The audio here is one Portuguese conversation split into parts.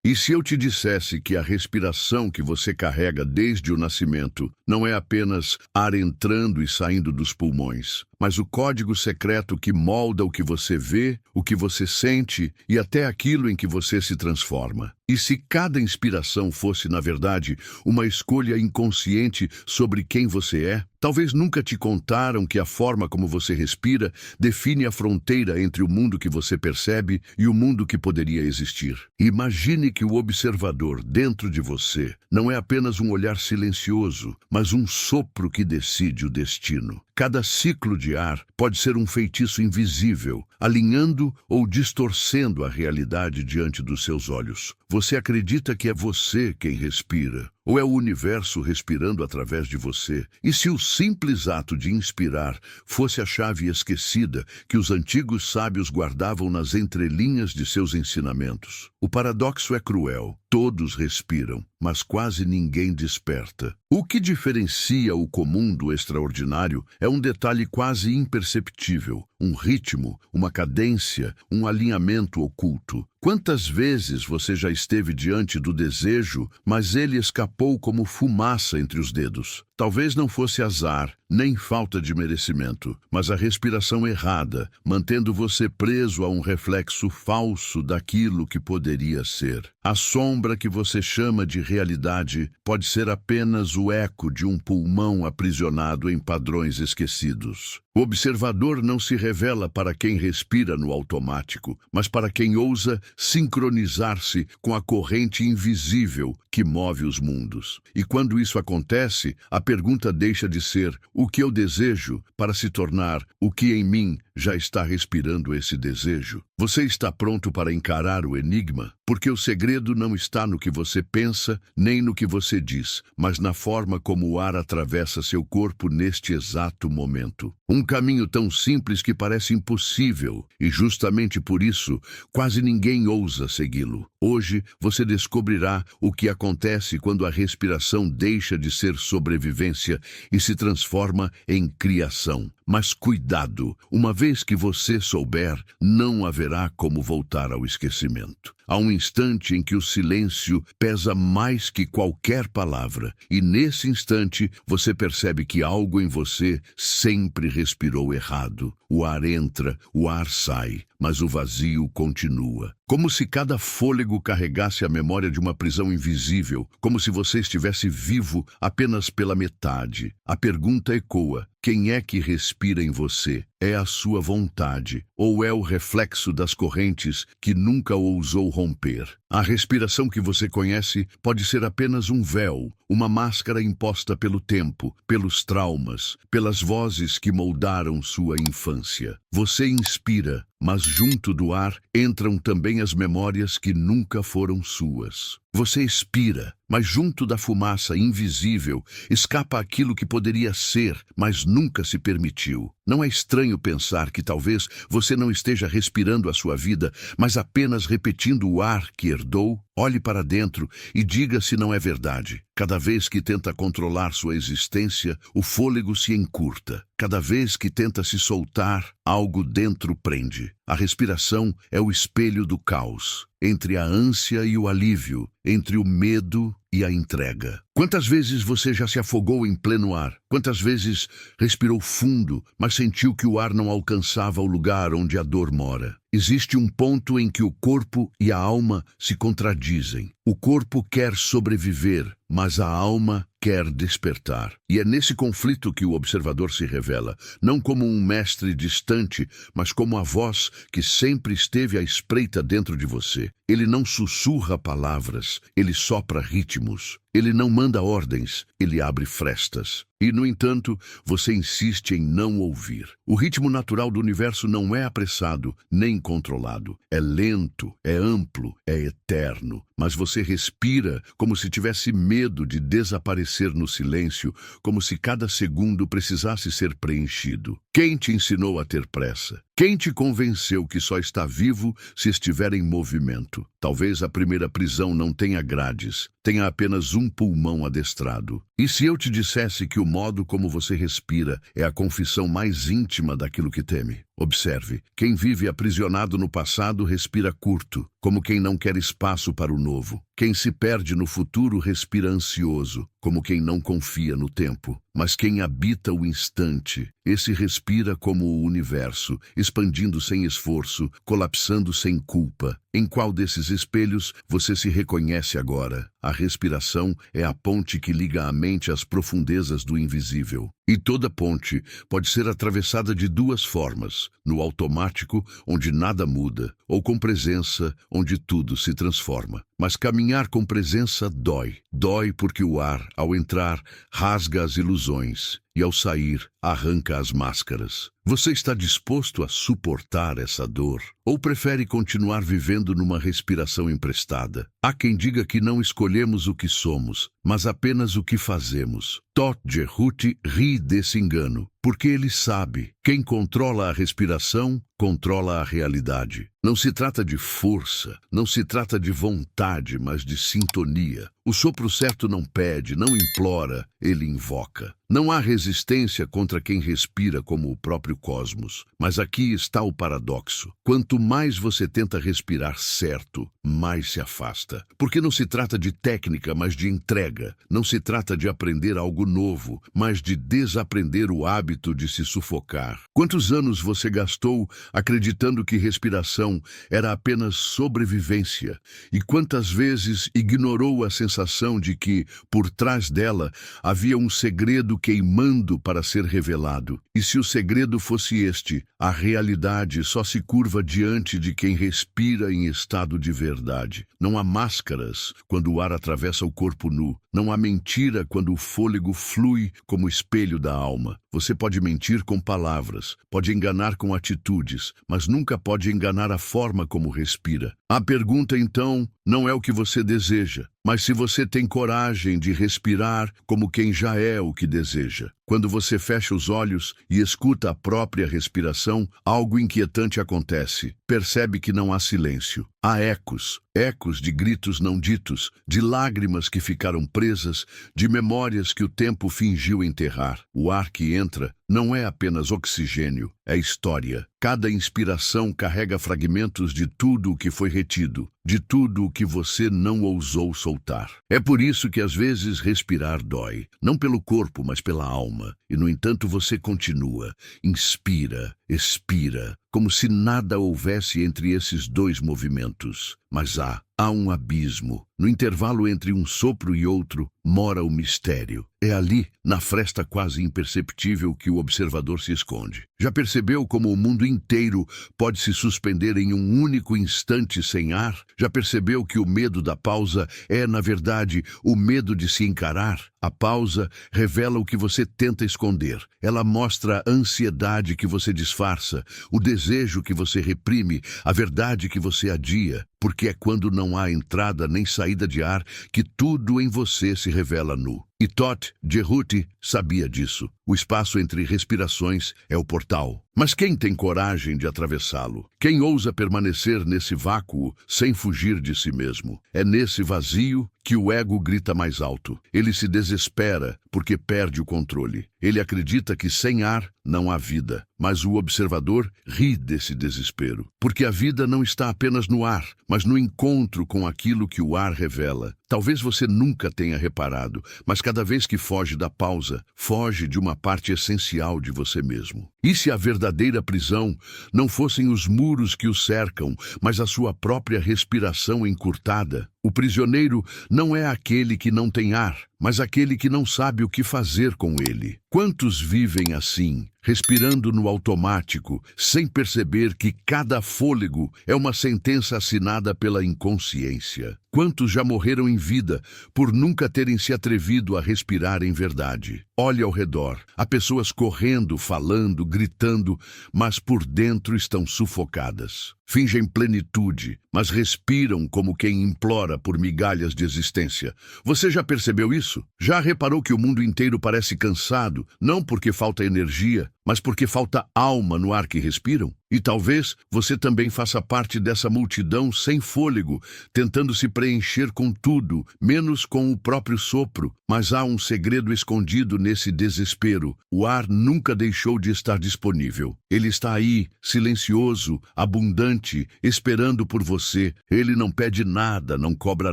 E se eu te dissesse que a respiração que você carrega desde o nascimento não é apenas ar entrando e saindo dos pulmões, mas o código secreto que molda o que você vê, o que você sente e até aquilo em que você se transforma? E se cada inspiração fosse, na verdade, uma escolha inconsciente sobre quem você é? Talvez nunca te contaram que a forma como você respira define a fronteira entre o mundo que você percebe e o mundo que poderia existir. Imagine que o observador dentro de você não é apenas um olhar silencioso, mas um sopro que decide o destino. Cada ciclo de ar pode ser um feitiço invisível, alinhando ou distorcendo a realidade diante dos seus olhos. Você acredita que é você quem respira, ou é o universo respirando através de você? E se o simples ato de inspirar fosse a chave esquecida que os antigos sábios guardavam nas entrelinhas de seus ensinamentos? O paradoxo é cruel. Todos respiram, mas quase ninguém desperta. O que diferencia o comum do extraordinário é um detalhe quase imperceptível, um ritmo, uma cadência, um alinhamento oculto. Quantas vezes você já esteve diante do desejo, mas ele escapou como fumaça entre os dedos? Talvez não fosse azar, nem falta de merecimento, mas a respiração errada, mantendo você preso a um reflexo falso daquilo que poderia ser. A sombra que você chama de realidade pode ser apenas o eco de um pulmão aprisionado em padrões esquecidos. O observador não se revela para quem respira no automático, mas para quem ousa sincronizar-se com a corrente invisível que move os mundos. E quando isso acontece, a pergunta deixa de ser o que eu desejo para se tornar o que em mim já está respirando esse desejo. Você está pronto para encarar o enigma? Porque o segredo não está no que você pensa, nem no que você diz, mas na forma como o ar atravessa seu corpo neste exato momento. Um caminho tão simples que parece impossível, e justamente por isso, quase ninguém ousa segui-lo. Hoje, você descobrirá o que acontece quando a respiração deixa de ser sobrevivência e se transforma em criação. Mas cuidado, uma vez que você souber, não haverá como voltar ao esquecimento. Há um instante em que o silêncio pesa mais que qualquer palavra, e nesse instante você percebe que algo em você sempre respirou errado. O ar entra, o ar sai, mas o vazio continua. Como se cada fôlego carregasse a memória de uma prisão invisível, como se você estivesse vivo apenas pela metade. A pergunta ecoa: quem é que respira em você? É a sua vontade, ou é o reflexo das correntes que nunca ousou romper? A respiração que você conhece pode ser apenas um véu, uma máscara imposta pelo tempo, pelos traumas, pelas vozes que moldaram sua infância. Você inspira, mas junto do ar entram também as memórias que nunca foram suas. Você expira, mas junto da fumaça invisível escapa aquilo que poderia ser, mas nunca se permitiu. Não é estranho pensar que talvez você não esteja respirando a sua vida, mas apenas repetindo o ar que herdou? Olhe para dentro e diga se não é verdade. Cada vez que tenta controlar sua existência, o fôlego se encurta. Cada vez que tenta se soltar, algo dentro prende. A respiração é o espelho do caos, entre a ânsia e o alívio, entre o medo e a entrega. Quantas vezes você já se afogou em pleno ar? Quantas vezes respirou fundo, mas sentiu que o ar não alcançava o lugar onde a dor mora? Existe um ponto em que o corpo e a alma se contradizem. O corpo quer sobreviver, mas a alma quer despertar. E é nesse conflito que o observador se revela, não como um mestre distante, mas como a voz que sempre esteve à espreita dentro de você. Ele não sussurra palavras, ele sopra ritmos. Ele não manda ordens, ele abre frestas. E, no entanto, você insiste em não ouvir. O ritmo natural do universo não é apressado, nem controlado. É lento, é amplo, é eterno. Mas você respira como se tivesse medo de desaparecer no silêncio, como se cada segundo precisasse ser preenchido. Quem te ensinou a ter pressa? Quem te convenceu que só está vivo se estiver em movimento? Talvez a primeira prisão não tenha grades. tenha apenas um pulmão adestrado. E se eu te dissesse que o modo como você respira é a confissão mais íntima daquilo que teme? Observe, quem vive aprisionado no passado respira curto, como quem não quer espaço para o novo. Quem se perde no futuro respira ansioso, como quem não confia no tempo. Mas quem habita o instante, esse respira como o universo, expandindo sem esforço, colapsando sem culpa. Em qual desses espelhos você se reconhece agora? A respiração é a ponte que liga a mente às profundezas do invisível. E toda ponte pode ser atravessada de duas formas: no automático, onde nada muda, ou com presença, onde tudo se transforma. Mas caminhar com presença dói. Dói porque o ar, ao entrar, rasga as ilusões e, ao sair, arranca as máscaras. Você está disposto a suportar essa dor? Ou prefere continuar vivendo numa respiração emprestada? Há quem diga que não escolhemos o que somos, mas apenas o que fazemos. Todt Jerhuti ri desse engano, porque ele sabe, quem controla a respiração, controla a realidade. Não se trata de força, não se trata de vontade, mas de sintonia. O sopro certo não pede, não implora, ele invoca. Não há resistência contra quem respira como o próprio cosmos. Mas aqui está o paradoxo. Quanto mais você tenta respirar certo, mais se afasta. Porque não se trata de técnica, mas de entrega. Não se trata de aprender algo novo, mas de desaprender o hábito de se sufocar. Quantos anos você gastou acreditando que respiração era apenas sobrevivência? E quantas vezes ignorou a sensação de que, por trás dela, havia um segredo queimando para ser revelado? E se o segredo fosse este, a realidade só se curva diante de quem respira em estado de verdade. Não há máscaras quando o ar atravessa o corpo nu. Não há mentira quando o fôlego flui como espelho da alma. Você pode mentir com palavras, pode enganar com atitudes, mas nunca pode enganar a forma como respira. A pergunta, então, não é o que você deseja, mas se você tem coragem de respirar como quem já é o que deseja. Quando você fecha os olhos e escuta a própria respiração, algo inquietante acontece. Percebe que não há silêncio. Há ecos, ecos de gritos não ditos, de lágrimas que ficaram presas, de memórias que o tempo fingiu enterrar. O ar que entra não é apenas oxigênio, é história. Cada inspiração carrega fragmentos de tudo o que foi retido, de tudo o que você não ousou soltar. É por isso que às vezes respirar dói, não pelo corpo, mas pela alma. E no entanto você continua, inspira, expira, como se nada houvesse entre esses dois movimentos. Mas há um abismo. No intervalo entre um sopro e outro, mora o mistério. É ali, na fresta quase imperceptível, que o observador se esconde. Já percebeu como o mundo inteiro pode se suspender em um único instante sem ar? Já percebeu que o medo da pausa é, na verdade, o medo de se encarar? A pausa revela o que você tenta esconder. Ela mostra a ansiedade que você disfarça, o desejo que você reprime, a verdade que você adia. Porque é quando não há entrada nem saída de ar que tudo em você se revela nu. E Todt Jerhuti sabia disso. O espaço entre respirações é o portal. Mas quem tem coragem de atravessá-lo? Quem ousa permanecer nesse vácuo sem fugir de si mesmo? É nesse vazio que o ego grita mais alto. Ele se desespera porque perde o controle. Ele acredita que sem ar não há vida. Mas o observador ri desse desespero. Porque a vida não está apenas no ar, mas no encontro com aquilo que o ar revela. Talvez você nunca tenha reparado, mas cada vez que foge da pausa, foge de uma parte essencial de você mesmo. E se a verdadeira prisão não fossem os muros que o cercam, mas a sua própria respiração encurtada? O prisioneiro não é aquele que não tem ar, mas aquele que não sabe o que fazer com ele. Quantos vivem assim, respirando no automático, sem perceber que cada fôlego é uma sentença assinada pela inconsciência? Quantos já morreram em vida por nunca terem se atrevido a respirar em verdade? Olhe ao redor. Há pessoas correndo, falando, gritando, mas por dentro estão sufocadas. Fingem plenitude, mas respiram como quem implora por migalhas de existência. Você já percebeu isso? Já reparou que o mundo inteiro parece cansado, não porque falta energia, mas porque falta alma no ar que respiram? E talvez você também faça parte dessa multidão sem fôlego, tentando se preencher com tudo, menos com o próprio sopro. Mas há um segredo escondido nesse desespero. O ar nunca deixou de estar disponível. Ele está aí, silencioso, abundante, esperando por você. Ele não pede nada, não cobra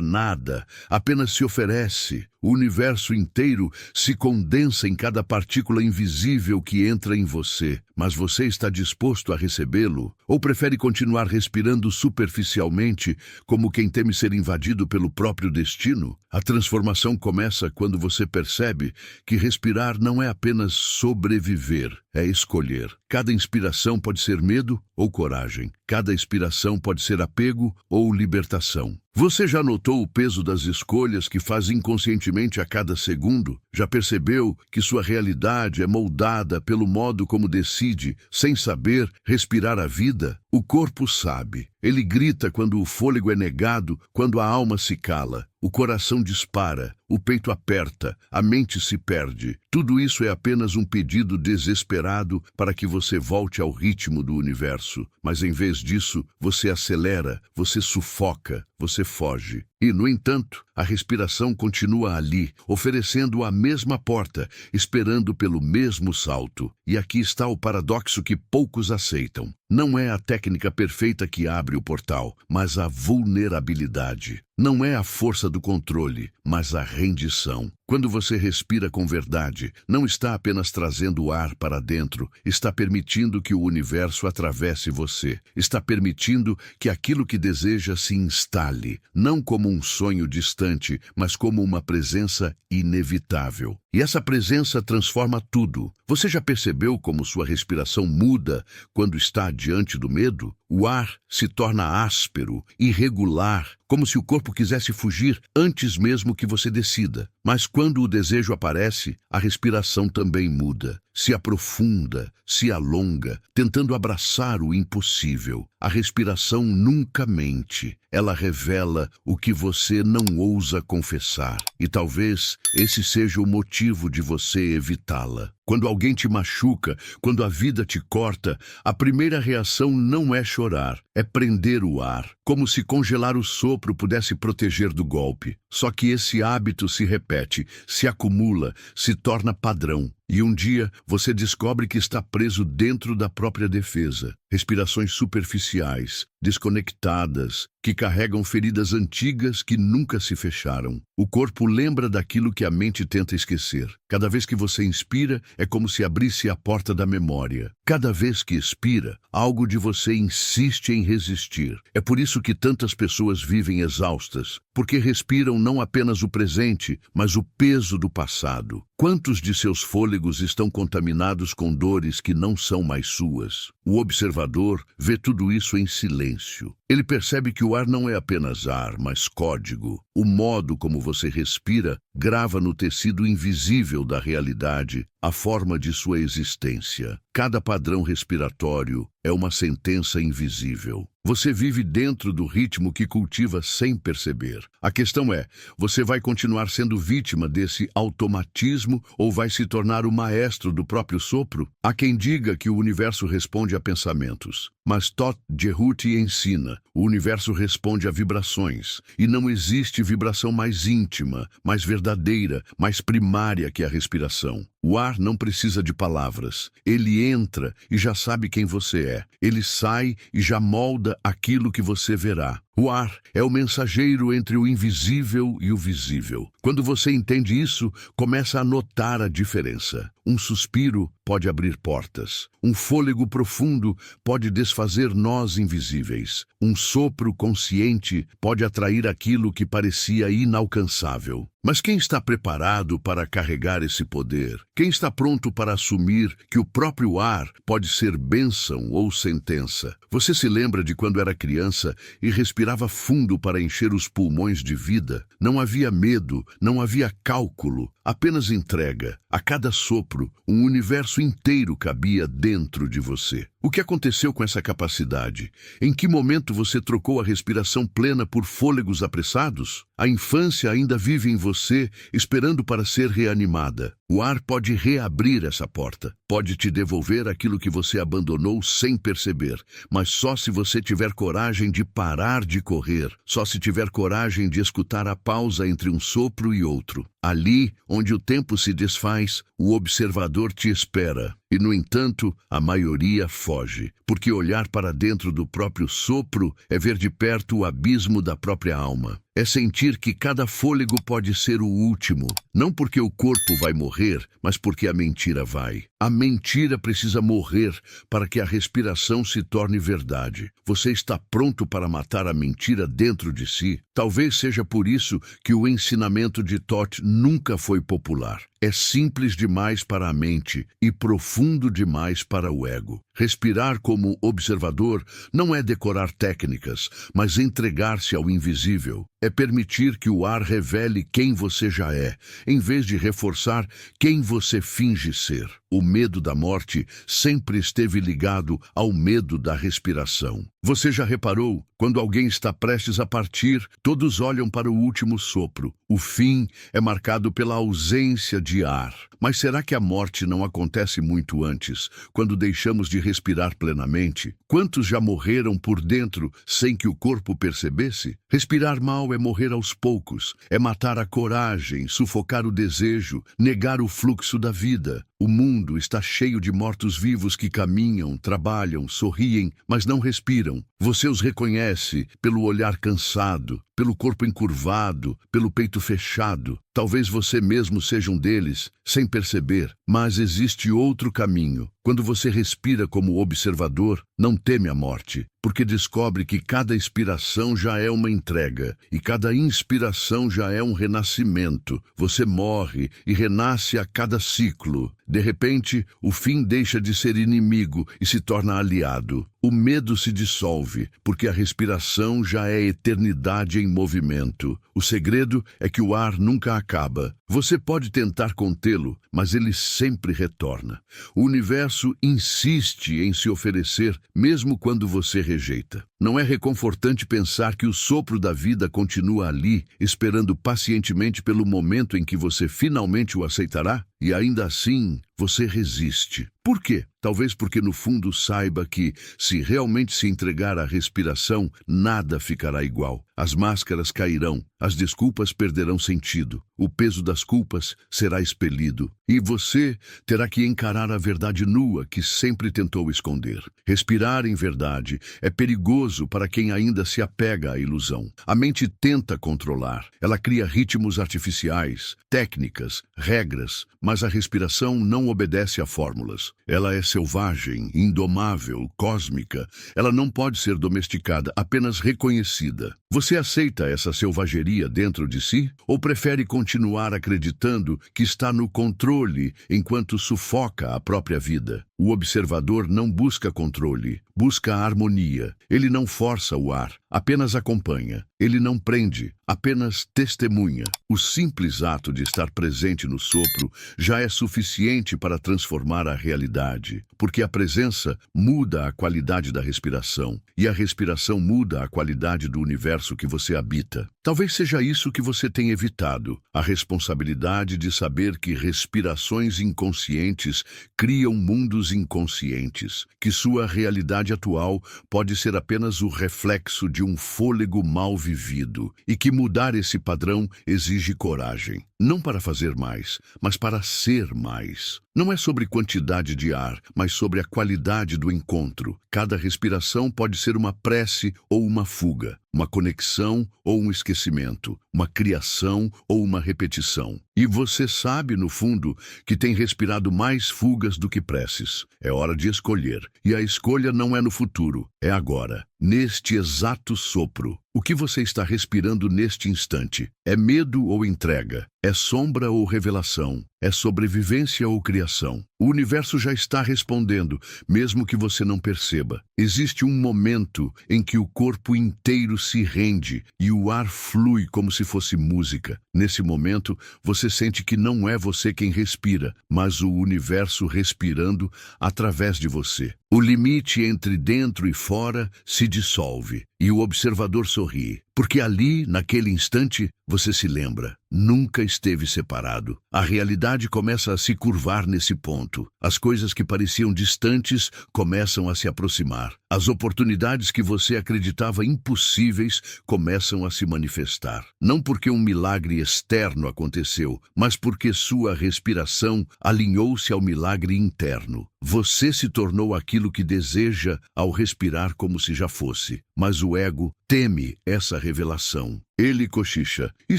nada, apenas se oferece. O universo inteiro se condensa em cada partícula invisível que entra em você. Mas você está disposto a recebê-lo? Ou prefere continuar respirando superficialmente, como quem teme ser invadido pelo próprio destino? A transformação começa quando você percebe que respirar não é apenas sobreviver, é escolher. Cada inspiração pode ser medo ou coragem. Cada expiração pode ser apego ou libertação. Você já notou o peso das escolhas que faz inconscientemente a cada segundo? Já percebeu que sua realidade é moldada pelo modo como decide, sem saber, respirar a vida? O corpo sabe. Ele grita quando o fôlego é negado, quando a alma se cala. O coração dispara, o peito aperta, a mente se perde. Tudo isso é apenas um pedido desesperado para que você volte ao ritmo do universo. Mas em vez disso, você acelera, você sufoca, você foge. E, no entanto, a respiração continua ali, oferecendo a mesma porta, esperando pelo mesmo salto. E aqui está o paradoxo que poucos aceitam. Não é a técnica perfeita que abre o portal, mas a vulnerabilidade. Não é a força do controle, mas a rendição. Quando você respira com verdade, não está apenas trazendo o ar para dentro, está permitindo que o universo atravesse você. Está permitindo que aquilo que deseja se instale, não como um sonho distante, mas como uma presença inevitável. E essa presença transforma tudo. Você já percebeu como sua respiração muda quando está diante do medo? O ar se torna áspero, irregular, como se o corpo quisesse fugir antes mesmo que você decida. Mas quando o desejo aparece, a respiração também muda. Se aprofunda, se alonga, tentando abraçar o impossível. A respiração nunca mente. Ela revela o que você não ousa confessar. E talvez esse seja o motivo de você evitá-la. Quando alguém te machuca, quando a vida te corta, a primeira reação não é chorar, é prender o ar, como se congelar o sopro pudesse proteger do golpe. Só que esse hábito se repete, se acumula, se torna padrão. E um dia você descobre que está preso dentro da própria defesa. Respirações superficiais, desconectadas, que carregam feridas antigas que nunca se fecharam. O corpo lembra daquilo que a mente tenta esquecer. Cada vez que você inspira, é como se abrisse a porta da memória. Cada vez que expira, algo de você insiste em resistir. É por isso que tantas pessoas vivem exaustas, porque respiram não apenas o presente, mas o peso do passado. Quantos de seus fôlegos estão contaminados com dores que não são mais suas? O observador vê tudo isso em silêncio. Ele percebe que o ar não é apenas ar, mas código. O modo como você respira grava no tecido invisível da realidade a forma de sua existência. Cada padrão respiratório é uma sentença invisível. Você vive dentro do ritmo que cultiva sem perceber. A questão é, você vai continuar sendo vítima desse automatismo ou vai se tornar o maestro do próprio sopro? Há quem diga que o universo responde a pensamentos. Mas Todd Jehuti ensina, o universo responde a vibrações. E não existe vibração mais íntima, mais verdadeira, mais primária que a respiração. O ar não precisa de palavras. Ele entra e já sabe quem você é. Ele sai e já molda aquilo que você verá. O ar é o mensageiro entre o invisível e o visível. Quando você entende isso, começa a notar a diferença. Um suspiro pode abrir portas. Um fôlego profundo pode desfazer nós invisíveis. Um sopro consciente pode atrair aquilo que parecia inalcançável. Mas quem está preparado para carregar esse poder? Quem está pronto para assumir que o próprio ar pode ser bênção ou sentença? Você se lembra de quando era criança e respirava fundo para encher os pulmões de vida? Não havia medo, não havia cálculo, apenas entrega. A cada sopro, um universo inteiro cabia dentro de você. O que aconteceu com essa capacidade? Em que momento você trocou a respiração plena por fôlegos apressados? A infância ainda vive em você, esperando para ser reanimada. O ar pode reabrir essa porta, pode te devolver aquilo que você abandonou sem perceber, mas só se você tiver coragem de parar de correr, só se tiver coragem de escutar a pausa entre um sopro e outro. Ali, onde o tempo se desfaz, o observador te espera. E, no entanto, a maioria foge, porque olhar para dentro do próprio sopro é ver de perto o abismo da própria alma. É sentir que cada fôlego pode ser o último, não porque o corpo vai morrer, mas porque a mentira vai. A mentira precisa morrer para que a respiração se torne verdade. Você está pronto para matar a mentira dentro de si? Talvez seja por isso que o ensinamento de Toth nunca foi popular. É simples demais para a mente e profundo demais para o ego. Respirar como observador não é decorar técnicas, mas entregar-se ao invisível. É permitir que o ar revele quem você já é, em vez de reforçar quem você finge ser. O medo da morte sempre esteve ligado ao medo da respiração. Você já reparou? Quando alguém está prestes a partir, todos olham para o último sopro. O fim é marcado pela ausência de ar. Mas será que a morte não acontece muito antes, quando deixamos de respirar plenamente? Quantos já morreram por dentro sem que o corpo percebesse? Respirar mal é morrer aos poucos, é matar a coragem, sufocar o desejo, negar o fluxo da vida. O mundo está cheio de mortos-vivos que caminham, trabalham, sorriem, mas não respiram. Você os reconhece pelo olhar cansado, pelo corpo encurvado, pelo peito fechado. Talvez você mesmo seja um deles, sem perceber. Mas existe outro caminho. Quando você respira como observador, não teme a morte, porque descobre que cada expiração já é uma entrega, e cada inspiração já é um renascimento. Você morre e renasce a cada ciclo. De repente, o fim deixa de ser inimigo e se torna aliado. O medo se dissolve, porque a respiração já é eternidade em movimento. O segredo é que o ar nunca acaba. Você pode tentar contê-lo, mas ele sempre retorna. O universo insiste em se oferecer, mesmo quando você rejeita. Não é reconfortante pensar que o sopro da vida continua ali, esperando pacientemente pelo momento em que você finalmente o aceitará? E ainda assim, você resiste. Por quê? Talvez porque no fundo saiba que, se realmente se entregar à respiração, nada ficará igual. As máscaras cairão, as desculpas perderão sentido, o peso das culpas será expelido, e você terá que encarar a verdade nua que sempre tentou esconder. Respirar em verdade é perigoso para quem ainda se apega à ilusão. A mente tenta controlar, ela cria ritmos artificiais, técnicas, regras, mas a respiração não obedece a fórmulas. Ela é selvagem, indomável, cósmica. Ela não pode ser domesticada, apenas reconhecida. Você aceita essa selvageria dentro de si? Ou prefere continuar acreditando que está no controle enquanto sufoca a própria vida? O observador não busca controle, busca harmonia. Ele não força o ar, apenas acompanha. Ele não prende, apenas testemunha. O simples ato de estar presente no sopro já é suficiente para transformar a realidade, porque a presença muda a qualidade da respiração, e a respiração muda a qualidade do universo que você habita. Talvez seja isso que você tem evitado, a responsabilidade de saber que respirações inconscientes criam mundos inconscientes, que sua realidade atual pode ser apenas o reflexo de um fôlego mal vivido, e que mudar esse padrão exige coragem. Não para fazer mais, mas para ser mais. Não é sobre quantidade de ar, mas sobre a qualidade do encontro. Cada respiração pode ser uma prece ou uma fuga, uma conexão ou um esquecimento, uma criação ou uma repetição. E você sabe, no fundo, que tem respirado mais fugas do que preces. É hora de escolher. E a escolha não é no futuro, é agora. neste exato sopro. O que você está respirando neste instante? É medo ou entrega? É sombra ou revelação? É sobrevivência ou criação? O universo já está respondendo, mesmo que você não perceba. Existe um momento em que o corpo inteiro se rende e o ar flui como se fosse música. Nesse momento, você sente que não é você quem respira, mas o universo respirando através de você. O limite entre dentro e fora se dissolve e o observador sorri, porque ali, naquele instante, você se lembra. Nunca esteve separado. A realidade começa a se curvar nesse ponto. As coisas que pareciam distantes começam a se aproximar. As oportunidades que você acreditava impossíveis começam a se manifestar. Não porque um milagre externo aconteceu, mas porque sua respiração alinhou-se ao milagre interno. Você se tornou aquilo que deseja ao respirar como se já fosse. Mas o ego teme essa revelação. Ele cochicha. E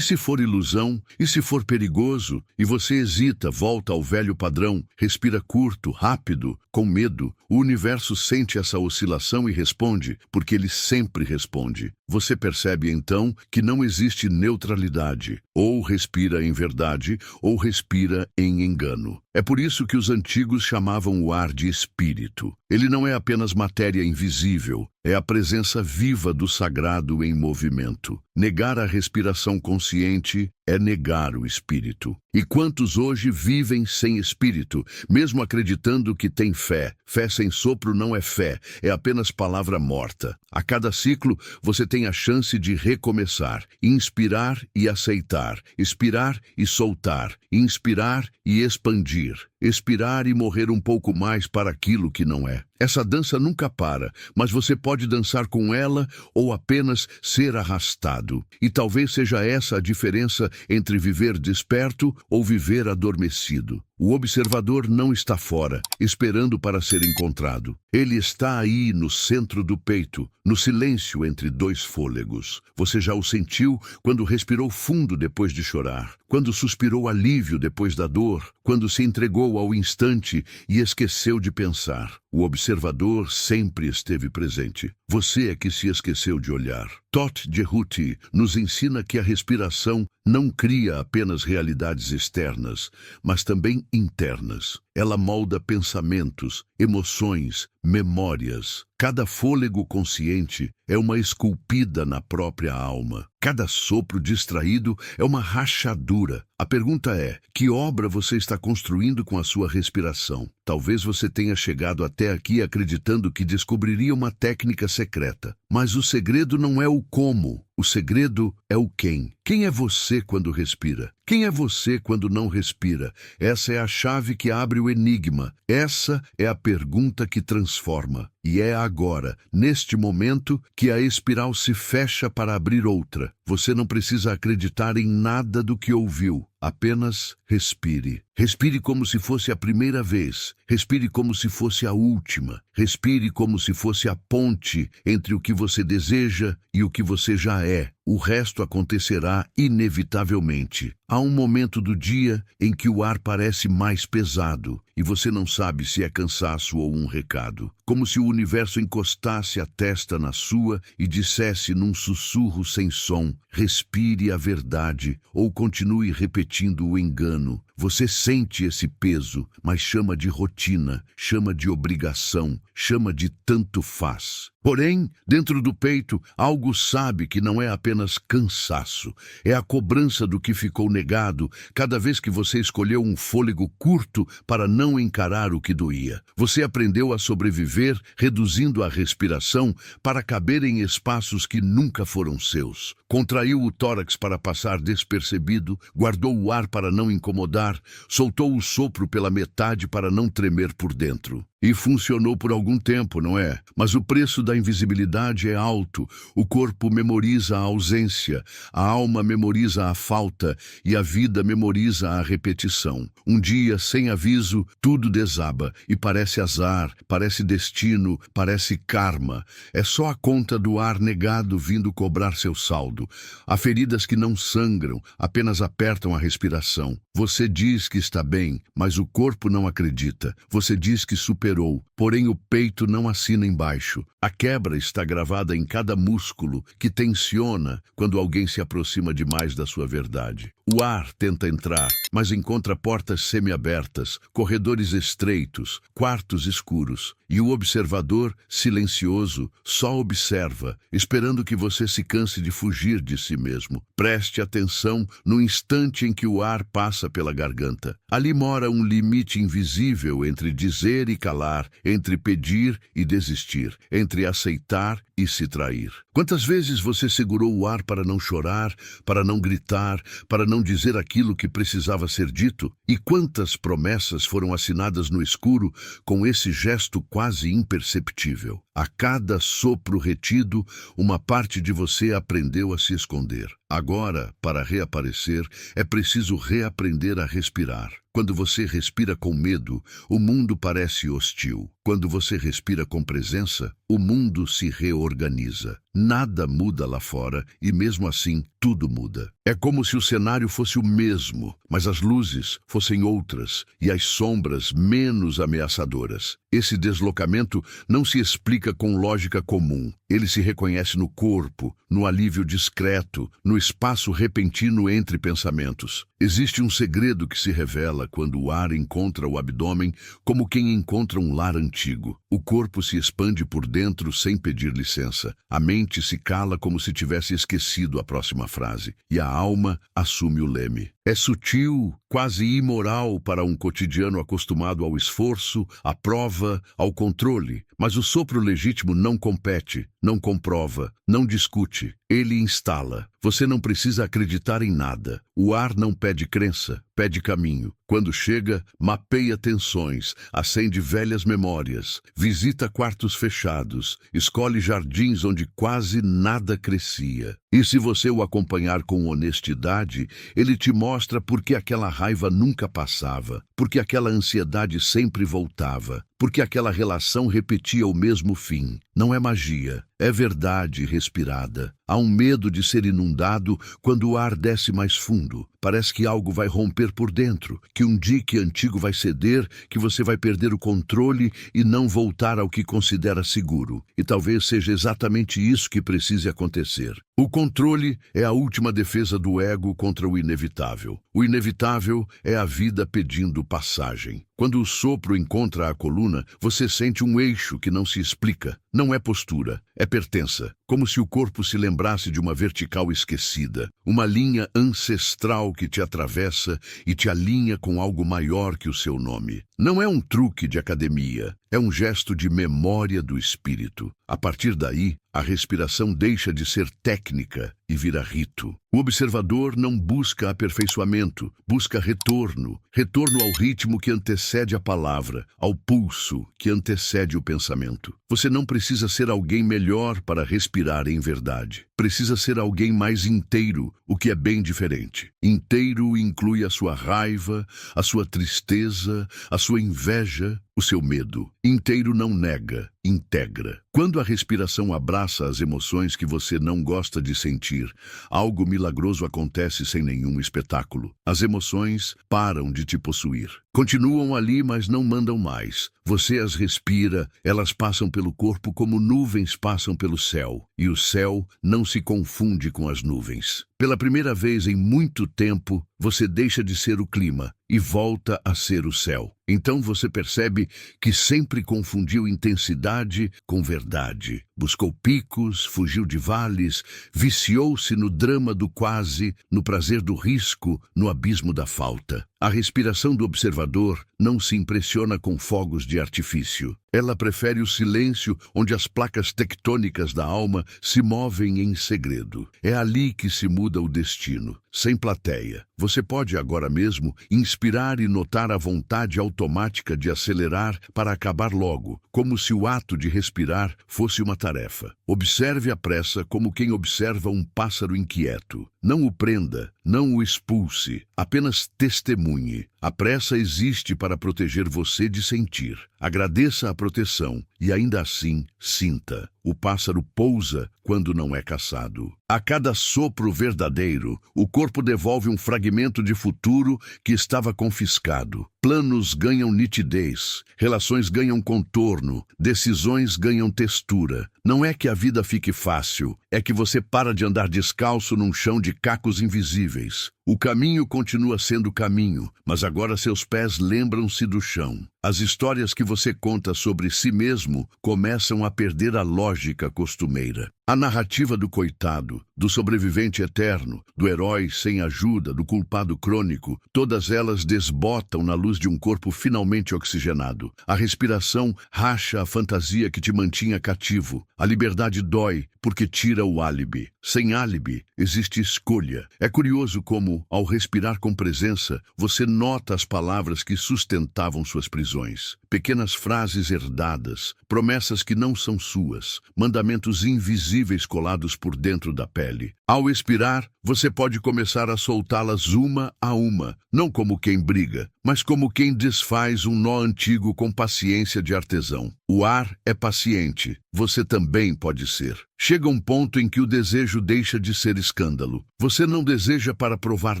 se for ilusão? E se for perigoso? E você hesita, volta ao velho padrão, respira curto, rápido, com medo. O universo sente essa oscilação e responde, porque ele sempre responde. Você percebe então que não existe neutralidade. Ou respira em verdade, ou respira em engano. É por isso que os antigos chamavam o ar de espírito. Ele não é apenas matéria invisível, é a presença viva do sagrado em movimento. Negar a respiração consciente é negar o espírito. E quantos hoje vivem sem espírito, mesmo acreditando que têm fé? Fé sem sopro não é fé, é apenas palavra morta. A cada ciclo, você tem a chance de recomeçar, inspirar e aceitar, expirar e soltar, inspirar e expandir, expirar e morrer um pouco mais para aquilo que não é. Essa dança nunca para, mas você pode dançar com ela ou apenas ser arrastado. E talvez seja essa a diferença entre viver desperto ou viver adormecido. O observador não está fora, esperando para ser encontrado. Ele está aí no centro do peito, no silêncio entre dois fôlegos. Você já o sentiu quando respirou fundo depois de chorar, quando suspirou alívio depois da dor, quando se entregou ao instante e esqueceu de pensar. O observador sempre esteve presente. Você é que se esqueceu de olhar. Todt Jehuti nos ensina que a respiração não cria apenas realidades externas, mas também internas. Ela molda pensamentos, emoções, memórias. Cada fôlego consciente é uma esculpida na própria alma. Cada sopro distraído é uma rachadura. A pergunta é, que obra você está construindo com a sua respiração? Talvez você tenha chegado até aqui acreditando que descobriria uma técnica secreta. Mas o segredo não é o como, o segredo é o quem. Quem é você quando respira? Quem é você quando não respira? Essa é a chave que abre o enigma. Essa é a pergunta que transforma. E é agora, neste momento, que a espiral se fecha para abrir outra. Você não precisa acreditar em nada do que ouviu. Apenas respire. Respire como se fosse a primeira vez. Respire como se fosse a última. Respire como se fosse a ponte entre o que você deseja e o que você já é. O resto acontecerá inevitavelmente. Há um momento do dia em que o ar parece mais pesado e você não sabe se é cansaço ou um recado. Como se o universo encostasse a testa na sua e dissesse num sussurro sem som: respire a verdade ou continue repetindo o engano. Você sente esse peso, mas chama de rotina, chama de obrigação, chama de tanto faz. Porém, dentro do peito, algo sabe que não é apenas cansaço. É a cobrança do que ficou negado cada vez que você escolheu um fôlego curto para não encarar o que doía. Você aprendeu a sobreviver reduzindo a respiração para caber em espaços que nunca foram seus. Contraiu o tórax para passar despercebido, guardou o ar para não incomodar, soltou o sopro pela metade para não tremer por dentro. E funcionou por algum tempo, não é? Mas o preço da invisibilidade é alto. O corpo memoriza a ausência, a alma memoriza a falta e a vida memoriza a repetição. Um dia, sem aviso, tudo desaba e parece azar, parece destino, parece karma. É só a conta do ar negado vindo cobrar seu saldo. Há feridas que não sangram, apenas apertam a respiração. Você diz que está bem, mas o corpo não acredita. Você diz que superou reiterou, porém o peito não assina embaixo. A quebra está gravada em cada músculo que tensiona quando alguém se aproxima demais da sua verdade. O ar tenta entrar, mas encontra portas semiabertas, corredores estreitos, quartos escuros. E o observador, silencioso, só observa, esperando que você se canse de fugir de si mesmo. Preste atenção no instante em que o ar passa pela garganta. Ali mora um limite invisível entre dizer e calar, entre pedir e desistir, entre aceitar e se trair. Quantas vezes você segurou o ar para não chorar, para não gritar, para não dizer aquilo que precisava ser dito? E quantas promessas foram assinadas no escuro com esse gesto quase imperceptível? A cada sopro retido, uma parte de você aprendeu a se esconder. Agora, para reaparecer, é preciso reaprender a respirar. Quando você respira com medo, o mundo parece hostil. Quando você respira com presença, o mundo se reorganiza. Nada muda lá fora e, mesmo assim, tudo muda. É como se o cenário fosse o mesmo, mas as luzes fossem outras e as sombras menos ameaçadoras. Esse deslocamento não se explica com lógica comum. Ele se reconhece no corpo, no alívio discreto, no espaço repentino entre pensamentos. Existe um segredo que se revela quando o ar encontra o abdômen, como quem encontra um lar antigo. O corpo se expande por dentro sem pedir licença. A mente se cala como se tivesse esquecido a próxima frase. E a alma assume o leme. É sutil, quase imoral para um cotidiano acostumado ao esforço, à prova, ao controle. Mas o sopro legítimo não compete, não comprova, não discute. Ele instala. Você não precisa acreditar em nada. O ar não pede crença, pede caminho. Quando chega, mapeia tensões, acende velhas memórias, visita quartos fechados, escolhe jardins onde quase nada crescia. E se você o acompanhar com honestidade, ele te mostra por que aquela raiva nunca passava, por que aquela ansiedade sempre voltava, por que aquela relação repetia o mesmo fim. Não é magia, é verdade respirada. Há um medo de ser inundado quando o ar desce mais fundo. Parece que algo vai romper por dentro, que um dique antigo vai ceder, que você vai perder o controle e não voltar ao que considera seguro. E talvez seja exatamente isso que precise acontecer. O controle é a última defesa do ego contra o inevitável. O inevitável é a vida pedindo passagem. Quando o sopro encontra a coluna, você sente um eixo que não se explica. Não é postura, é pertença. Como se o corpo se lembrasse de uma vertical esquecida. Uma linha ancestral que te atravessa e te alinha com algo maior que o seu nome. Não é um truque de academia, é um gesto de memória do espírito. A partir daí, a respiração deixa de ser técnica e vira rito. O observador não busca aperfeiçoamento, busca retorno. Retorno ao ritmo que antecede a palavra, ao pulso que antecede o pensamento. Você não precisa ser alguém melhor para respirar em verdade. Precisa ser alguém mais inteiro, o que é bem diferente. Inteiro inclui a sua raiva, a sua tristeza, a sua inveja, o seu medo. Inteiro não nega, integra. Quando a respiração abraça as emoções que você não gosta de sentir, algo milagroso acontece sem nenhum espetáculo. As emoções param de te possuir. Continuam ali, mas não mandam mais. Você as respira, elas passam pelo corpo como nuvens passam pelo céu. E o céu não se confunde com as nuvens. Pela primeira vez em muito tempo, você deixa de ser o clima e volta a ser o céu. Então você percebe que sempre confundiu intensidade com verdade. Buscou picos, fugiu de vales, viciou-se no drama do quase, no prazer do risco, no abismo da falta. A respiração do observador não se impressiona com fogos de artifício. Ela prefere o silêncio onde as placas tectônicas da alma se movem em segredo. É ali que se muda o destino, sem plateia. Você pode agora mesmo inspirar e notar a vontade automática de acelerar para acabar logo, como se o ato de respirar fosse uma tarefa. Observe a pressa como quem observa um pássaro inquieto. Não o prenda, não o expulse, apenas testemunhe. A pressa existe para proteger você de sentir. agradeça a proteção e ainda assim sinta. O pássaro pousa quando não é caçado. A cada sopro verdadeiro, o corpo devolve um fragmento de futuro que estava confiscado. Planos ganham nitidez, relações ganham contorno, decisões ganham textura. Não é que a vida fique fácil, é que você para de andar descalço num chão de cacos invisíveis. O caminho continua sendo caminho, mas agora seus pés lembram-se do chão. As histórias que você conta sobre si mesmo começam a perder a lógica costumeira. A narrativa do coitado, do sobrevivente eterno, do herói sem ajuda, do culpado crônico, todas elas desbotam na luz de um corpo finalmente oxigenado. A respiração racha a fantasia que te mantinha cativo. A liberdade dói porque tira o álibi. Sem álibi, existe escolha. É curioso como, ao respirar com presença, você nota as palavras que sustentavam suas prisões. Pequenas frases herdadas, promessas que não são suas, mandamentos invisíveis colados por dentro da pele. Ao expirar, você pode começar a soltá-las uma a uma, não como quem briga, mas como quem desfaz um nó antigo com paciência de artesão. O ar é paciente, você também pode ser. Chega um ponto em que o desejo deixa de ser escândalo. Você não deseja para provar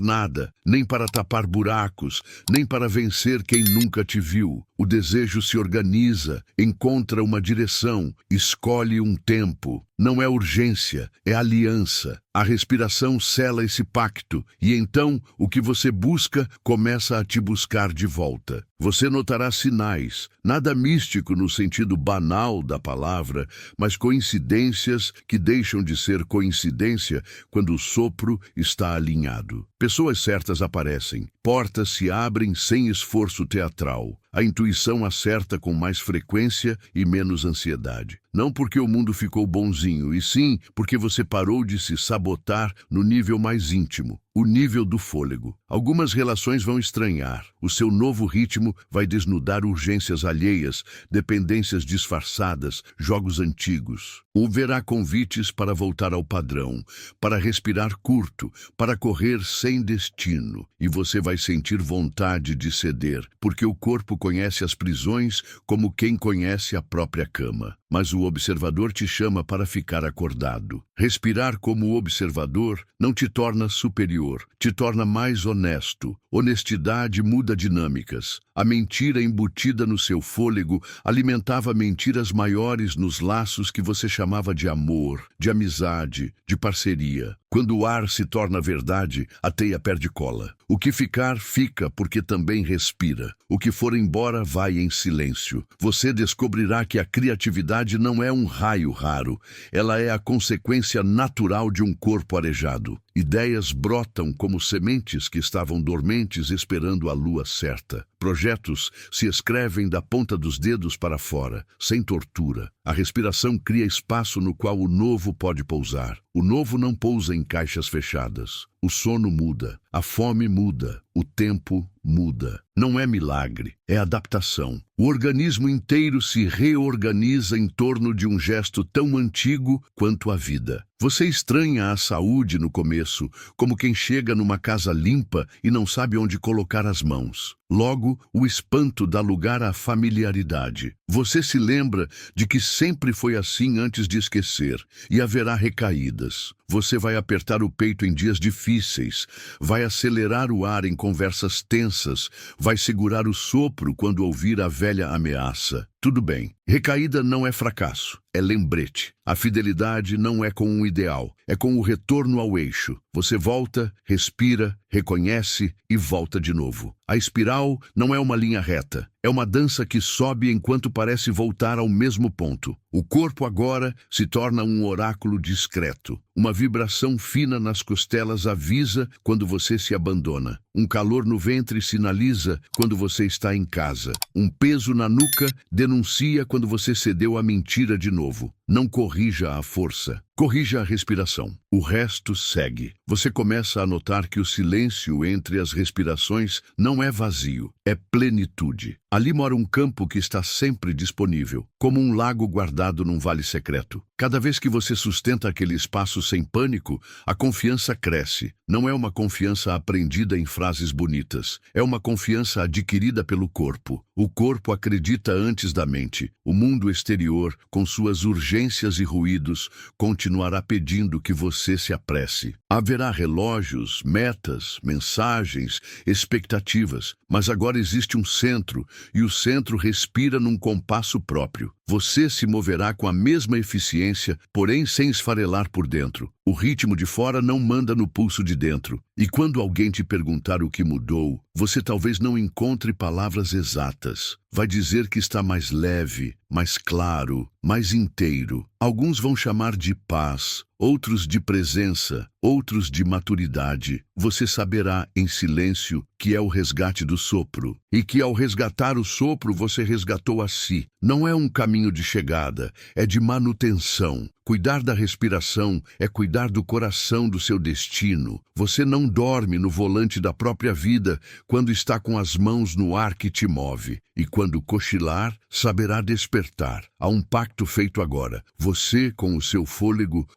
nada, nem para tapar buracos, nem para vencer quem nunca te viu. O desejo se organiza, encontra uma direção, escolhe um tempo. Não é urgência, é aliança. A respiração sela esse pacto, e então o que você busca começa a te buscar de volta. Você notará sinais, nada místico no sentido banal da palavra, mas coincidências que deixam de ser coincidência quando o sopro está alinhado. Pessoas certas aparecem, portas se abrem sem esforço teatral. A intuição acerta com mais frequência e menos ansiedade. Não porque o mundo ficou bonzinho, e sim porque você parou de se sabotar no nível mais íntimo, o nível do fôlego. Algumas relações vão estranhar. O seu novo ritmo vai desnudar urgências alheias, dependências disfarçadas, jogos antigos. Haverá convites para voltar ao padrão, para respirar curto, para correr sem destino. E você vai sentir vontade de ceder, porque o corpo conhece as prisões como quem conhece a própria cama. Mas o observador te chama para ficar acordado. Respirar como observador não te torna superior, te torna mais honesto. Honestidade muda dinâmicas. A mentira embutida no seu fôlego alimentava mentiras maiores nos laços que você chamava de amor, de amizade, de parceria. Quando o ar se torna verdade, a teia perde cola. O que ficar, fica porque também respira. O que for embora, vai em silêncio. Você descobrirá que a criatividade não é um raio raro. Ela é a consequência natural de um corpo arejado. Ideias brotam como sementes que estavam dormentes esperando a lua certa. Projetos se escrevem da ponta dos dedos para fora, sem tortura. A respiração cria espaço no qual o novo pode pousar. O novo não pousa em caixas fechadas. O sono muda, a fome muda, o tempo muda. Não é milagre, é adaptação. O organismo inteiro se reorganiza em torno de um gesto tão antigo quanto a vida. Você estranha a saúde no começo, como quem chega numa casa limpa e não sabe onde colocar as mãos. Logo, o espanto dá lugar à familiaridade. Você se lembra de que sempre foi assim antes de esquecer, e haverá recaídas. Você vai apertar o peito em dias difíceis, vai acelerar o ar em conversas tensas, vai segurar o sopro quando ouvir a velha ameaça. Tudo bem, recaída não é fracasso, é lembrete. A fidelidade não é com um ideal, é com o retorno ao eixo. Você volta, respira, reconhece e volta de novo. A espiral não é uma linha reta, é uma dança que sobe enquanto parece voltar ao mesmo ponto. O corpo agora se torna um oráculo discreto. Uma vibração fina nas costelas avisa quando você se abandona. Um calor no ventre sinaliza quando você está em casa. Um peso na nuca denuncia quando você cedeu à mentira de novo. Não corrija a força. Corrija a respiração. O resto segue. Você começa a notar que o silêncio entre as respirações não é vazio, é plenitude. Ali mora um campo que está sempre disponível, como um lago guardado num vale secreto. Cada vez que você sustenta aquele espaço sem pânico, a confiança cresce. Não é uma confiança aprendida em frases bonitas, é uma confiança adquirida pelo corpo. O corpo acredita antes da mente. O mundo exterior, com suas urgências e ruídos, continuará pedindo que você se apresse. Haverá relógios, metas, mensagens, expectativas, mas agora existe um centro, e o centro respira num compasso próprio. Você se moverá com a mesma eficiência, porém sem esfarelar por dentro. O ritmo de fora não manda no pulso de dentro. E quando alguém te perguntar o que mudou, você talvez não encontre palavras exatas. Vai dizer que está mais leve, mais claro, mais inteiro. Alguns vão chamar de paz, outros de presença, outros de maturidade. Você saberá em silêncio que é o resgate do sopro, e que ao resgatar o sopro você resgatou a si. Não é um caminho de chegada, é de manutenção. Cuidar da respiração é cuidar do coração do seu destino. Você não dorme no volante da própria vida quando está com as mãos no ar que te move. E quando cochilar, saberá despertar. Há um pacto feito agora. Você com o seu fôlego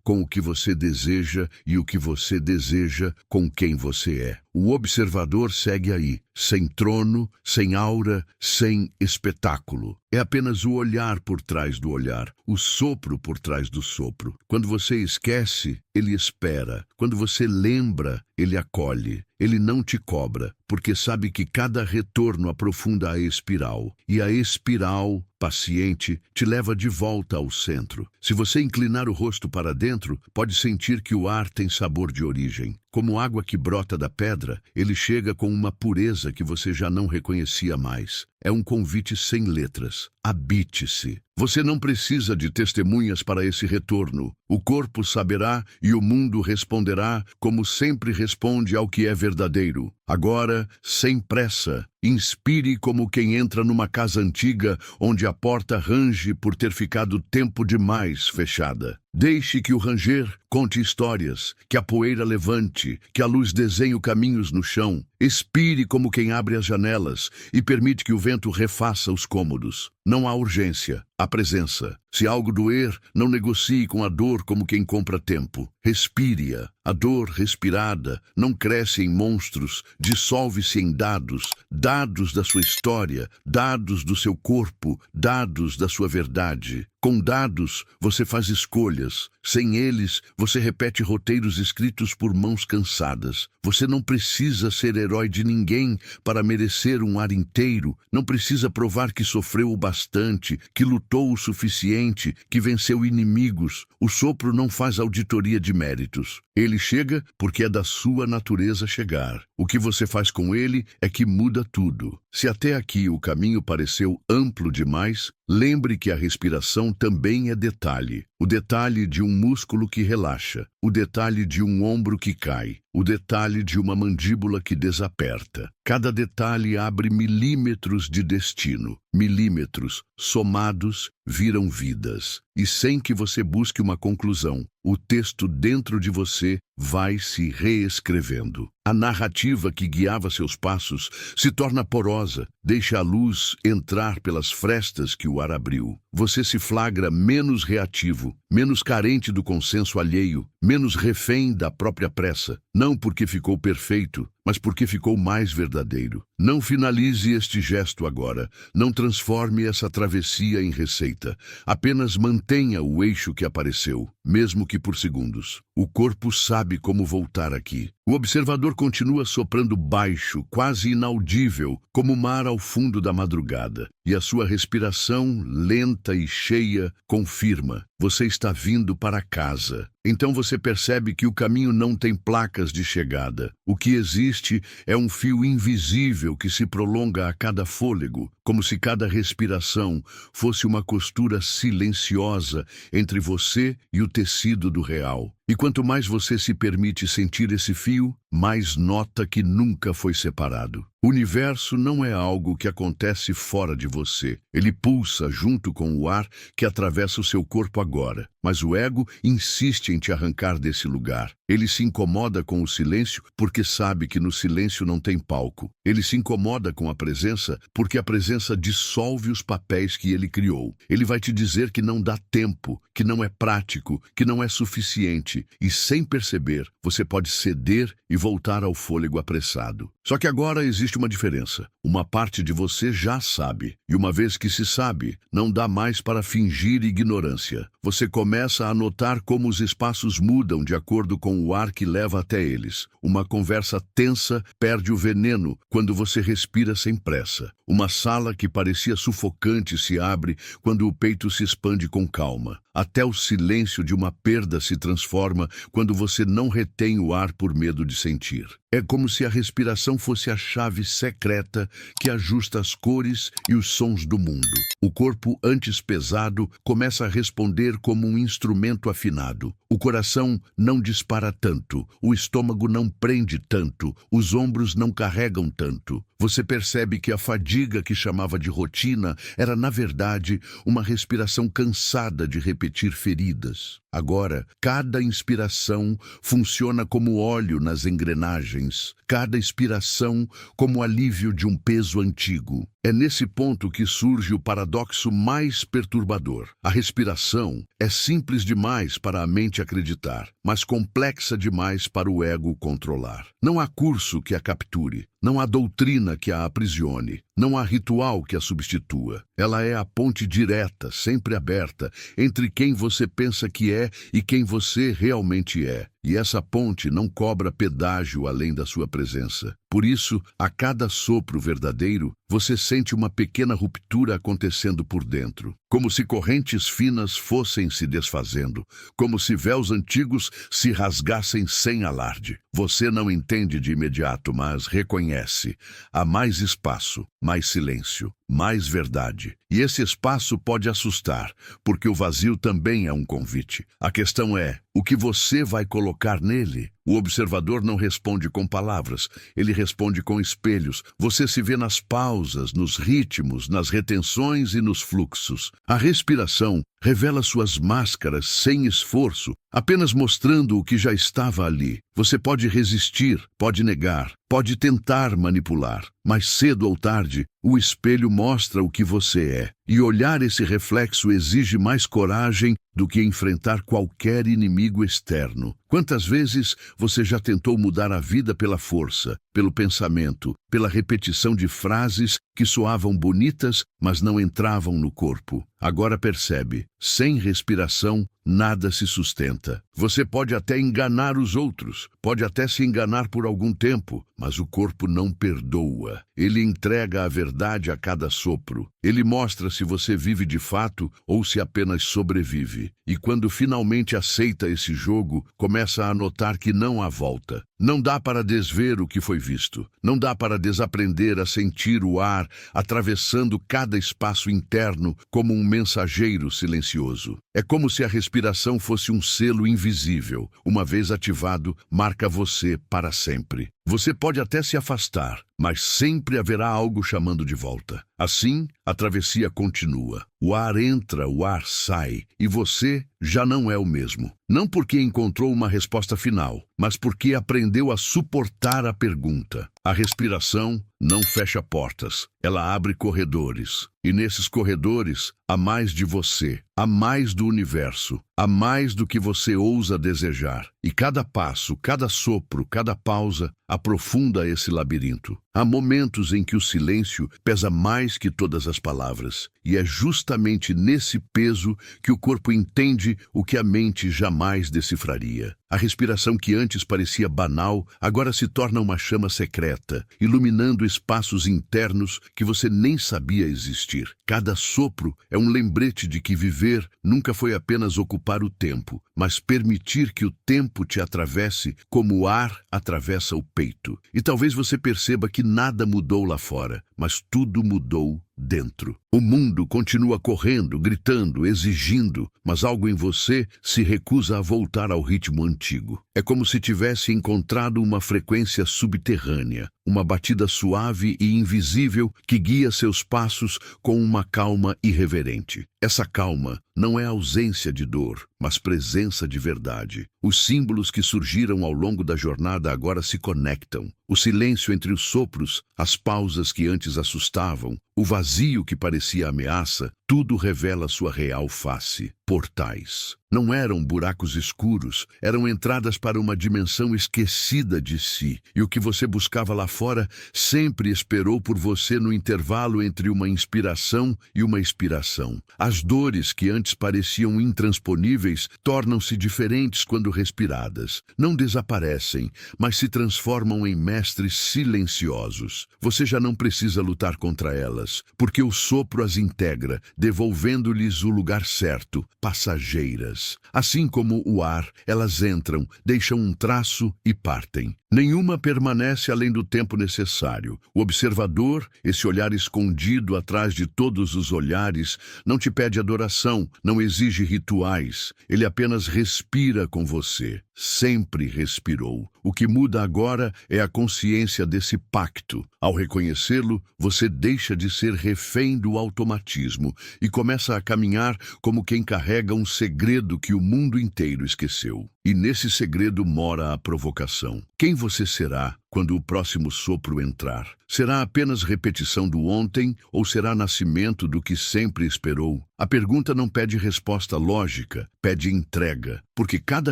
com o que você deseja e o que você deseja com quem você é. O observador segue aí, sem trono, sem aura, sem espetáculo. É apenas o olhar por trás do olhar, o sopro por trás do sopro. Quando você esquece, ele espera. Quando você lembra, ele acolhe. Ele não te cobra, porque sabe que cada retorno aprofunda a espiral. E a espiral, paciente, te leva de volta ao centro. Se você inclinar o rosto para dentro, pode sentir que o ar tem sabor de origem. Como água que brota da pedra, ele chega com uma pureza que você já não reconhecia mais. É um convite sem letras. Habite-se. Você não precisa de testemunhas para esse retorno. O corpo saberá e o mundo responderá como sempre responde ao que é verdadeiro. Agora, sem pressa, inspire como quem entra numa casa antiga onde a porta range por ter ficado tempo demais fechada. Deixe que o ranger conte histórias, que a poeira levante, que a luz desenhe caminhos no chão. Expire como quem abre as janelas e permite que o vento refaça os cômodos. Não há urgência, há presença. Se algo doer, não negocie com a dor como quem compra tempo. Respire-a. A dor respirada não cresce em monstros, dissolve-se em dados, dados da sua história, dados do seu corpo, dados da sua verdade. Com dados, você faz escolhas. Sem eles, você repete roteiros escritos por mãos cansadas. Você não precisa ser herói de ninguém para merecer um ar inteiro. Não precisa provar que sofreu o bastante, que lutou o suficiente, que venceu inimigos. O sopro não faz auditoria de méritos. Ele chega porque é da sua natureza chegar. O que você faz com ele é que muda tudo. Se até aqui o caminho pareceu amplo demais, lembre que a respiração também é detalhe. O detalhe de um músculo que relaxa, o detalhe de um ombro que cai, o detalhe de uma mandíbula que desaperta. Cada detalhe abre milímetros de destino. Milímetros, somados, viram vidas. E sem que você busque uma conclusão, o texto dentro de você vai se reescrevendo. A narrativa que guiava seus passos se torna porosa, deixa a luz entrar pelas frestas que o ar abriu. Você se flagra menos reativo, menos carente do consenso alheio, menos refém da própria pressa. Não porque ficou perfeito, mas porque ficou mais verdadeiro. Não finalize este gesto agora. Não transforme essa travessia em receita. Apenas mantenha o eixo que apareceu, mesmo que por segundos. O corpo sabe como voltar aqui. O observador continua soprando baixo, quase inaudível, como o mar ao fundo da madrugada. E a sua respiração, lenta e cheia, confirma: você está vindo para casa. Então você percebe que o caminho não tem placas de chegada. O que existe é um fio invisível que se prolonga a cada fôlego, como se cada respiração fosse uma costura silenciosa entre você e o tecido do real. E quanto mais você se permite sentir esse fio, mas nota que nunca foi separado. O universo não é algo que acontece fora de você. Ele pulsa junto com o ar que atravessa o seu corpo agora. Mas o ego insiste em te arrancar desse lugar. Ele se incomoda com o silêncio porque sabe que no silêncio não tem palco. Ele se incomoda com a presença porque a presença dissolve os papéis que ele criou. Ele vai te dizer que não dá tempo, que não é prático, que não é suficiente. E sem perceber, você pode ceder e voltar ao fôlego apressado. Só que agora existe uma diferença. Uma parte de você já sabe. E uma vez que se sabe, não dá mais para fingir ignorância. Você começa a notar como os espaços mudam de acordo com o ar que leva até eles. Uma conversa tensa perde o veneno quando você respira sem pressa. Uma sala que parecia sufocante se abre quando o peito se expande com calma. Até o silêncio de uma perda se transforma quando você não retém o ar por medo de sentir. É como se a respiração fosse a chave secreta que ajusta as cores e os sons do mundo. O corpo, antes pesado, começa a responder como um instrumento afinado. O coração não dispara tanto, o estômago não prende tanto, os ombros não carregam tanto. Você percebe que a fadiga que chamava de rotina era, na verdade, uma respiração cansada de repetir feridas. Agora, cada inspiração funciona como óleo nas engrenagens, cada expiração como alívio de um peso antigo. É nesse ponto que surge o paradoxo mais perturbador. A respiração é simples demais para a mente acreditar, mas complexa demais para o ego controlar. Não há curso que a capture, não há doutrina que a aprisione, não há ritual que a substitua. Ela é a ponte direta, sempre aberta, entre quem você pensa que é e quem você realmente é. E essa ponte não cobra pedágio além da sua presença. Por isso, a cada sopro verdadeiro, você sente uma pequena ruptura acontecendo por dentro. Como se correntes finas fossem se desfazendo. Como se véus antigos se rasgassem sem alarde. Você não entende de imediato, mas reconhece. Há mais espaço, mais silêncio, mais verdade. E esse espaço pode assustar, porque o vazio também é um convite. A questão é, o que você vai colocar nele? O observador não responde com palavras, ele responde com espelhos. Você se vê nas pausas, nos ritmos, nas retenções e nos fluxos. A respiração revela suas máscaras sem esforço, apenas mostrando o que já estava ali. Você pode resistir, pode negar, pode tentar manipular, mas cedo ou tarde, o espelho mostra o que você é. E olhar esse reflexo exige mais coragem do que enfrentar qualquer inimigo externo. Quantas vezes você já tentou mudar a vida pela força, pelo pensamento, pela repetição de frases que soavam bonitas, mas não entravam no corpo? Agora percebe, sem respiração, nada se sustenta. Você pode até enganar os outros, pode até se enganar por algum tempo, mas o corpo não perdoa. Ele entrega a verdade a cada sopro. Ele mostra se você vive de fato ou se apenas sobrevive. E quando finalmente aceita esse jogo, começa a notar que não há volta. Não dá para desver o que foi visto. Não dá para desaprender a sentir o ar atravessando cada espaço interno como um mensageiro silencioso. É como se a respiração fosse um selo invisível. Uma vez ativado, marca você para sempre. Você pode até se afastar, mas sempre haverá algo chamando de volta. Assim, a travessia continua. O ar entra, o ar sai, e você já não é o mesmo. Não porque encontrou uma resposta final, mas porque aprendeu a suportar a pergunta. A respiração não fecha portas, ela abre corredores. E nesses corredores, há mais de você, há mais do universo, há mais do que você ousa desejar. E cada passo, cada sopro, cada pausa aprofunda esse labirinto. Há momentos em que o silêncio pesa mais que todas as palavras. E é justamente nesse peso que o corpo entende o que a mente jamais decifraria. A respiração que antes parecia banal, agora se torna uma chama secreta, iluminando espaços internos que você nem sabia existir. Cada sopro é um lembrete de que viver nunca foi apenas ocupar o tempo, mas permitir que o tempo te atravesse como o ar atravessa o peito. E talvez você perceba que nada mudou lá fora, mas tudo mudou dentro. O mundo continua correndo, gritando, exigindo, mas algo em você se recusa a voltar ao ritmo antigo. É como se tivesse encontrado uma frequência subterrânea, uma batida suave e invisível que guia seus passos com uma calma irreverente. Essa calma não é ausência de dor, mas presença de verdade. Os símbolos que surgiram ao longo da jornada agora se conectam. O silêncio entre os sopros, as pausas que antes assustavam, o vazio que parecia ameaça, tudo revela sua real face. Portais. Não eram buracos escuros, eram entradas para uma dimensão esquecida de si. E o que você buscava lá fora sempre esperou por você no intervalo entre uma inspiração e uma expiração. As dores que antes pareciam intransponíveis tornam-se diferentes quando respiradas. Não desaparecem, mas se transformam em mestres silenciosos. Você já não precisa lutar contra elas, porque o sopro as integra, devolvendo-lhes o lugar certo, passageiras. Assim como o ar, elas entram, deixam um traço e partem. Nenhuma permanece além do tempo necessário. O observador, esse olhar escondido atrás de todos os olhares, não te pede adoração, não exige rituais. Ele apenas respira com você. Sempre respirou. O que muda agora é a consciência desse pacto. Ao reconhecê-lo, você deixa de ser refém do automatismo e começa a caminhar como quem carrega um segredo que o mundo inteiro esqueceu. E nesse segredo mora a provocação. Quem você será quando o próximo sopro entrar? Será apenas repetição do ontem ou será nascimento do que sempre esperou? A pergunta não pede resposta lógica, pede entrega, porque cada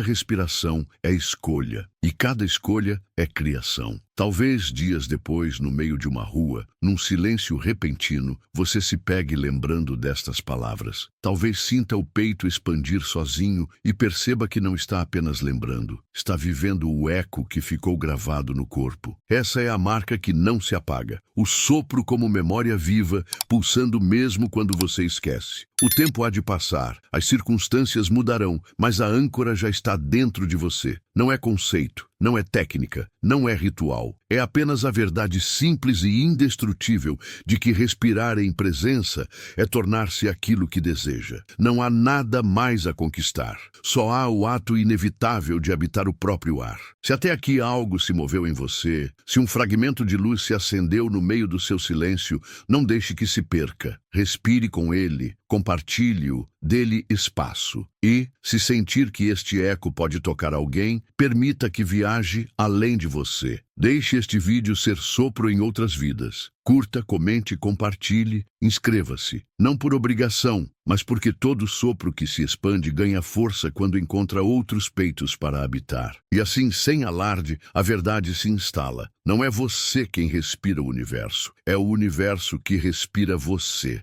respiração é escolha e cada escolha é criação. Talvez dias depois, no meio de uma rua, num silêncio repentino, você se pegue lembrando destas palavras. Talvez sinta o peito expandir sozinho e perceba que não está apenas lembrando, está vivendo o eco que ficou gravado no corpo. Essa é a marca que não se apaga, o sopro como memória viva, pulsando mesmo quando você esquece. O tempo há de passar, as circunstâncias mudarão, mas a âncora já está dentro de você. Não é conceito, não é técnica, não é ritual. É apenas a verdade simples e indestrutível de que respirar em presença é tornar-se aquilo que deseja. Não há nada mais a conquistar. Só há o ato inevitável de habitar o próprio ar. Se até aqui algo se moveu em você, se um fragmento de luz se acendeu no meio do seu silêncio, não deixe que se perca. Respire com ele, compartilhe-o, dê-lhe espaço. E, se sentir que este eco pode tocar alguém, permita que viaje além de você. Deixe este vídeo ser sopro em outras vidas. Curta, comente, compartilhe, inscreva-se. Não por obrigação, mas porque todo sopro que se expande ganha força quando encontra outros peitos para habitar. E assim, sem alarde, a verdade se instala. Não é você quem respira o universo, é o universo que respira você.